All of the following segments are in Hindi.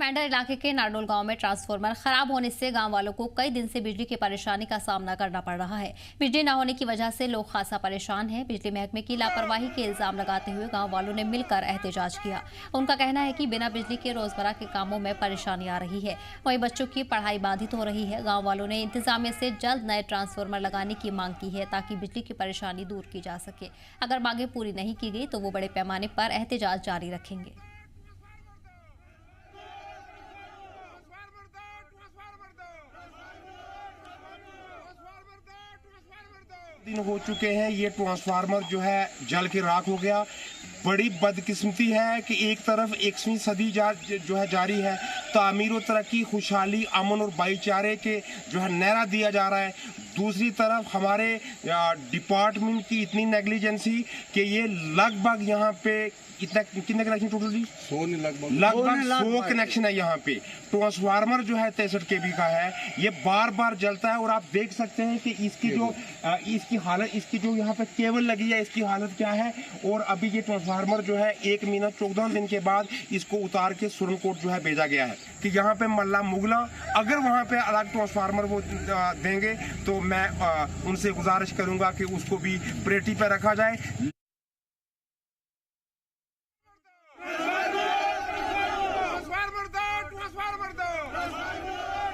मेंढर इलाके के नारनोल गांव में ट्रांसफार्मर खराब होने से गांव वालों को कई दिन से बिजली की परेशानी का सामना करना पड़ रहा है। बिजली न होने की वजह से लोग खासा परेशान हैं। बिजली महकमे की लापरवाही के इल्जाम लगाते हुए गांव वालों ने मिलकर एहतजाज किया। उनका कहना है कि बिना बिजली के रोजमर्रा के कामों में परेशानी आ रही है, वहीं बच्चों की पढ़ाई बाधित हो रही है। गाँव वालों ने इंतजामिया से जल्द नए ट्रांसफार्मर लगाने की मांग की है ताकि बिजली की परेशानी दूर की जा सके। अगर मांगे पूरी नहीं की गई तो वो बड़े पैमाने पर एहतजाज जारी रखेंगे। दिन हो चुके हैं, ये ट्रांसफार्मर जो है जल के राख हो गया। बड़ी बदकिस्मती है कि एक तरफ 21वीं सदी जो है जारी है, तामीर व तरक्की, खुशहाली, अमन और भाईचारे के जो है नारा दिया जा रहा है। दूसरी तरफ हमारे डिपार्टमेंट की इतनी नेग्लिजेंसी कि ये लगभग यहाँ पे कितने कनेक्शन टोटली 100 लगभग 100 कनेक्शन है यहाँ पे। ट्रांसफार्मर जो है 63 kV का है, ये बार बार जलता है और आप देख सकते हैं कि इसकी हालत, इसकी जो यहाँ पे केबल लगी है इसकी हालत क्या है। और अभी ये ट्रांसफार्मर जो है 1 महीना 14 दिन के बाद इसको उतार के सुरनकोट जो है भेजा गया है कि यहाँ पे मल्ला मुगला अगर वहाँ पे अलग ट्रांसफार्मर वो देंगे तो मैं उनसे गुजारिश करूंगा कि उसको भी प्रायोरिटी पे रखा जाए।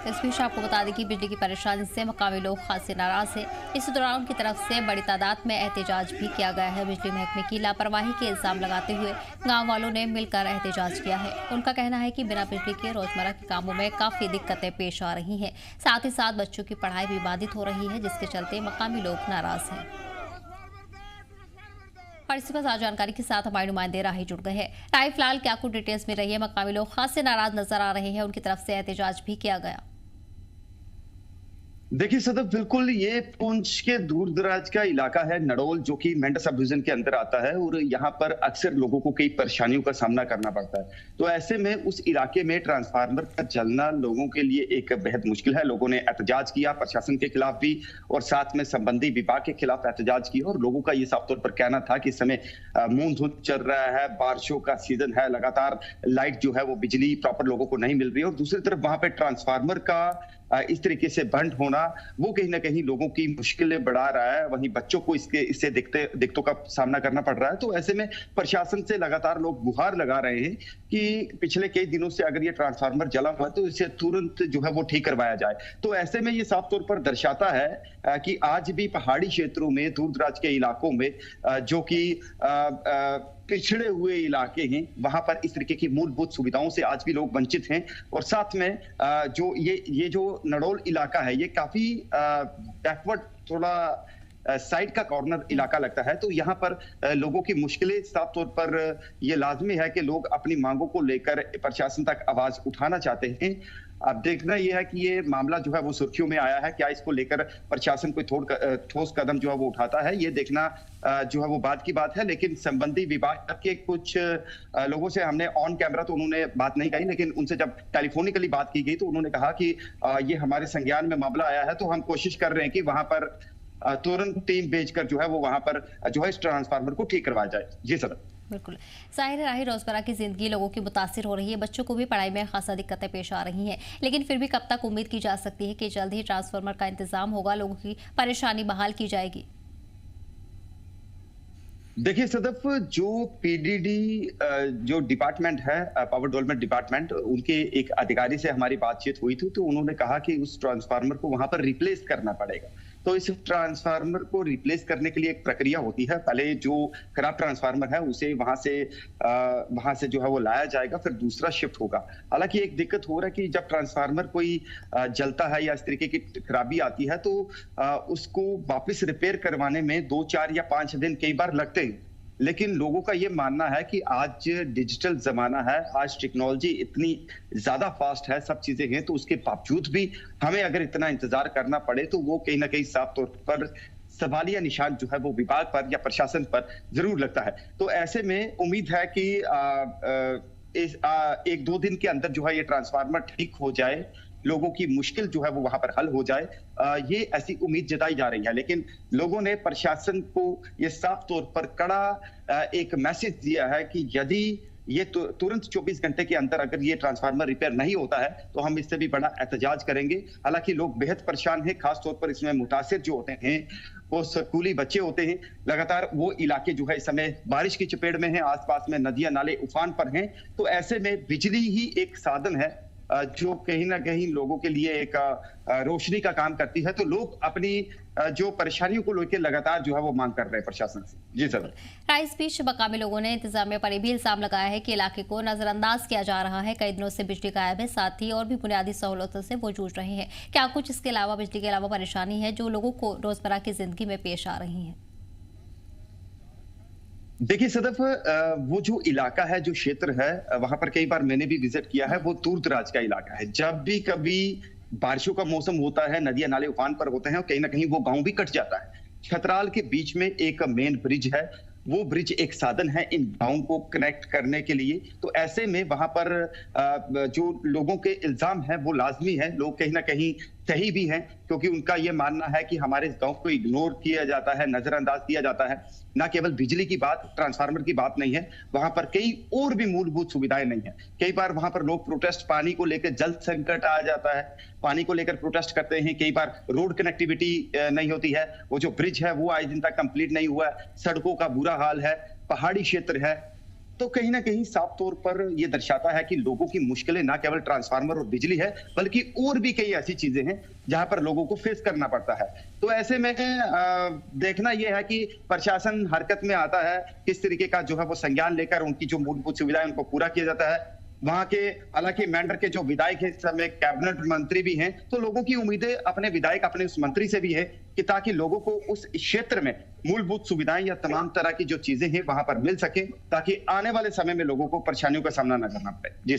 इस बीच आपको बता दें कि बिजली की परेशानी से मकामी लोग खासे नाराज हैं। इस दौरान उनकी तरफ से बड़ी तादाद में एहतजाज भी किया गया है। बिजली महकमे की लापरवाही के इल्जाम लगाते हुए गांव वालों ने मिलकर एहतजाज किया है। उनका कहना है कि बिना बिजली के रोजमर्रा के कामों में काफी दिक्कतें पेश आ रही हैं। साथ ही साथ बच्चों की पढ़ाई भी बाधित हो रही है, जिसके चलते मकामी लोग नाराज हैं। और इसी पर ज्यादा जानकारी के साथ हमारे नुमाइंदे राही जुड़ गए हैं। राही, फिलहाल क्या कुछ डिटेल्स मिल रही है? मकामी लोग खासे नाराज नजर आ रहे हैं, उनकी तरफ से एहतजाज भी किया गया। देखिए सदफ, बिल्कुल ये पुंछ के दूर दराज का इलाका है नड़ोल, जो कि मेंढर सब डिवीजन के अंदर आता है और यहाँ पर अक्सर लोगों को कई परेशानियों का सामना करना पड़ता है। तो ऐसे में उस इलाके में ट्रांसफार्मर का जलना लोगों के लिए एक बेहद मुश्किल है। लोगों ने एहतजाज किया प्रशासन के खिलाफ भी और साथ में संबंधी विभाग के खिलाफ एहतजाज किया। और लोगों का ये साफ तौर पर कहना था कि इस समय मूंद चल रहा है, बारिशों का सीजन है, लगातार लाइट जो है वो बिजली प्रॉपर लोगों को नहीं मिल रही है। और दूसरी तरफ वहां पे ट्रांसफार्मर का इस तरीके से बंद होना वो कहीं ना कहीं लोगों की मुश्किलें बढ़ा रहा है। वहीं बच्चों को इससे दिक्कतों का सामना करना पड़ रहा है। तो ऐसे में प्रशासन से लगातार लोग गुहार लगा रहे हैं कि पिछले कई दिनों से अगर ये ट्रांसफार्मर जला हुआ है तो इसे तुरंत जो है वो ठीक करवाया जाए। तो ऐसे में ये साफ तौर पर दर्शाता है कि आज भी पहाड़ी क्षेत्रों में, दूर दराज के इलाकों में जो कि पिछड़े हुए इलाके हैं, वहां पर इस तरीके की मूलभूत सुविधाओं से आज भी लोग वंचित हैं। और साथ में जो ये जो नड़ोल इलाका है, ये काफी बैकवर्ड, थोड़ा साइड का कॉर्नर इलाका लगता है। तो यहाँ पर लोगों की मुश्किलें साफ तौर पर ये लाजमी है कि लोग अपनी मांगों को लेकर प्रशासन तक आवाज उठाना चाहते हैं। अब देखना यह है कि ये मामला जो है वो सुर्खियों में आया है, क्या इसको लेकर प्रशासन कोई ठोस कदम जो है वो उठाता है, ये देखना जो है वो बात की बात है। लेकिन संबंधी विभाग के कुछ लोगों से हमने ऑन कैमरा तो उन्होंने बात नहीं कही, लेकिन उनसे जब टेलीफोनिकली बात की गई तो उन्होंने कहा कि ये हमारे संज्ञान में मामला आया है, तो हम कोशिश कर रहे हैं कि वहां पर तुरंत टीम भेजकर जो है वो वहां पर जो है इस ट्रांसफार्मर को ठीक करवाया जाए। जी सर, बिल्कुल जाहिर है रोजमर्रा की जिंदगी लोगों की मुतासिर हो रही है। बच्चों को भी पढ़ाई में खासा दिक्कतें पेश आ रही हैं, लेकिन फिर भी कब तक उम्मीद की जा सकती है कि जल्द ही ट्रांसफार्मर का इंतजाम होगा, लोगों की परेशानी बहाल की जाएगी? देखिए सदफ, जो पीडीडी जो डिपार्टमेंट है, पावर डेवलपमेंट डिपार्टमेंट, उनके एक अधिकारी से हमारी बातचीत हुई थी तो उन्होंने कहा कि उस ट्रांसफार्मर को वहां पर रिप्लेस करना पड़ेगा। तो इस ट्रांसफार्मर को रिप्लेस करने के लिए एक प्रक्रिया होती है। पहले जो खराब ट्रांसफार्मर है उसे वहां से जो है वो लाया जाएगा, फिर दूसरा शिफ्ट होगा। हालांकि एक दिक्कत हो रहा है कि जब ट्रांसफार्मर कोई जलता है या इस तरीके की खराबी आती है तो उसको वापस रिपेयर करवाने में 2, 4 या 5 दिन कई बार लगते हैं। लेकिन लोगों का ये मानना है कि आज डिजिटल जमाना है, आज टेक्नोलॉजी इतनी ज्यादा फास्ट है, सब चीजें हैं, तो उसके बावजूद भी हमें अगर इतना इंतजार करना पड़े तो वो कहीं ना कहीं साफ तौर पर सवालिया निशान जो है वो विभाग पर या प्रशासन पर जरूर लगता है। तो ऐसे में उम्मीद है कि 1-2 दिन के अंदर जो है ये ट्रांसफार्मर ठीक हो जाए, लोगों की मुश्किल जो है वो वहां पर हल हो जाए, ये ऐसी उम्मीद जताई जा रही है। लेकिन लोगों ने प्रशासन को ये साफ तौर पर कड़ा एक मैसेज दिया है कि यदि ये तुरंत 24 घंटे के अंदर अगर ये ट्रांसफार्मर रिपेयर नहीं होता है तो हम इससे भी बड़ा एहतजाज करेंगे। हालांकि लोग बेहद परेशान हैं, खासतौर पर इसमें मुतासिर जो होते हैं वो स्कूली बच्चे होते हैं। लगातार वो इलाके जो है इस समय बारिश की चपेट में है, आसपास में नदियां नाले उफान पर हैं। तो ऐसे में बिजली ही एक साधन है जो कहीं ना कहीं लोगों के लिए एक रोशनी का काम करती है। तो लोग अपनी जो परेशानियों को लेकर लगातार जो है वो मांग कर रहे हैं प्रशासन से। जी सर। इस बीच मकामी लोगों ने इंतजामिया पर भी इल्जाम लगाया है कि इलाके को नजरअंदाज किया जा रहा है। कई दिनों से बिजली गायब है, साथ ही और भी बुनियादी सहूलतों से वो जूझ रहे हैं। क्या कुछ इसके अलावा बिजली के अलावा परेशानी है जो लोगों को रोजमर्रा की जिंदगी में पेश आ रही है? देखिए सदफ, वो जो इलाका है, जो क्षेत्र है, वहां पर कई बार मैंने भी विजिट किया है। वो दूर दराज का इलाका है। जब भी कभी बारिशों का मौसम होता है, नदियां नाले उफान पर होते हैं और कहीं ना कहीं वो गांव भी कट जाता है। छतराल के बीच में एक मेन ब्रिज है। वो ब्रिज एक साधन है इन गांवों को कनेक्ट करने के लिए। तो ऐसे में वहां पर जो लोगों के इल्जाम है वो लाजमी है, लोग कहीं ना कहीं सही भी हैं, क्योंकि उनका ये मानना है कि हमारे इस गांव को इग्नोर किया जाता है, नजरअंदाज किया जाता है। ना केवल बिजली की बात, ट्रांसफार्मर की बात नहीं है, वहां पर कई और भी मूलभूत सुविधाएं नहीं है। कई बार वहां पर लोग प्रोटेस्ट, पानी को लेकर जल संकट आ जाता है, पानी को लेकर प्रोटेस्ट करते हैं। कई बार रोड कनेक्टिविटी नहीं होती है, वो जो ब्रिज है वो आज दिन तक कंप्लीट नहीं हुआ है, सड़कों का बुरा हाल है, पहाड़ी क्षेत्र है। तो कहीं ना कहीं साफ तौर पर यह दर्शाता है कि लोगों की मुश्किलें ना केवल ट्रांसफार्मर और बिजली है, बल्कि और भी कई ऐसी चीजें हैं जहां पर लोगों को फेस करना पड़ता है। तो ऐसे में देखना यह है कि प्रशासन हरकत में आता है, किस तरीके का जो है वो संज्ञान लेकर उनकी जो मूलभूत सुविधाएं उनको पूरा किया जाता है। वहां के हालांकि मेंढर के जो विधायक हैं, इस समय कैबिनेट मंत्री भी हैं, तो लोगों की उम्मीदें अपने विधायक, अपने उस मंत्री से भी है कि ताकि लोगों को उस क्षेत्र में मूलभूत सुविधाएं या तमाम तरह की जो चीजें हैं वहां पर मिल सके, ताकि आने वाले समय में लोगों को परेशानियों का सामना न करना पड़े। जी।